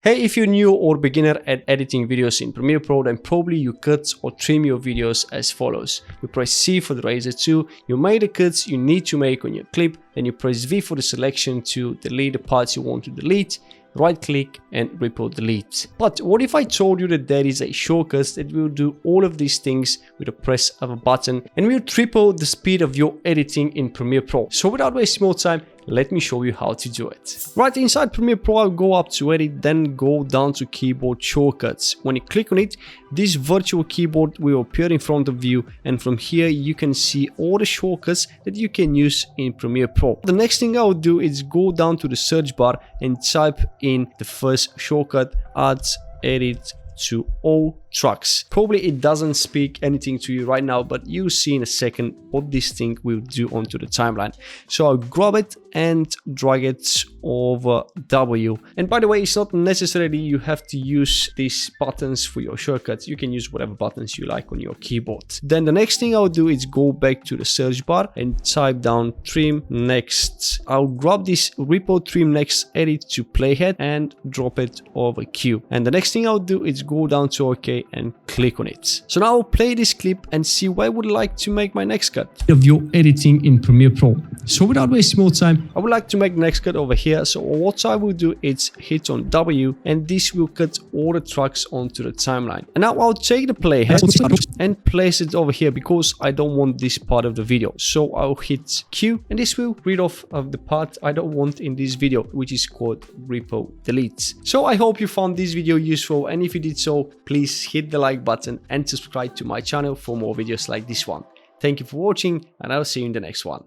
Hey, if you're new or beginner at editing videos in Premiere Pro, then probably you cut or trim your videos as follows. You press C for the razor tool, you make the cuts you need to make on your clip, then you press V for the selection to delete the parts you want to delete, right click and repo delete. But what if I told you that there is a shortcut that will do all of these things with a press of a button and will triple the speed of your editing in Premiere Pro? So without wasting more time, let me show you how to do it. Right, inside Premiere Pro, I'll go up to edit, then go down to keyboard shortcuts. When you click on it, this virtual keyboard will appear in front of you, and from here you can see all the shortcuts that you can use in Premiere Pro. The next thing I'll do is go down to the search bar and type in the first shortcut, add edit to all tracks. Probably it doesn't speak anything to you right now, but you'll see in a second what this thing will do onto the timeline. So I'll grab it and drag it over W. And by the way, it's not necessarily you have to use these buttons for your shortcuts. You can use whatever buttons you like on your keyboard. Then the next thing I'll do is go back to the search bar and type down trim next. I'll grab this repo trim next edit to playhead and drop it over Q. And the next thing I'll do is go down to OK and click on it. So now I'll play this clip and see where I would like to make my next cut of your editing in Premiere Pro. So without wasting more time, I would like to make the next cut over here. So what I will do is hit on W, and this will cut all the tracks onto the timeline. And now I'll take the playhead and place it over here because I don't want this part of the video. So I'll hit Q, and this will read off of the part I don't want in this video, which is called repo delete. So I hope you found this video useful, and if you did so, please hit the like button and subscribe to my channel for more videos like this one. Thank you for watching, and I'll see you in the next one.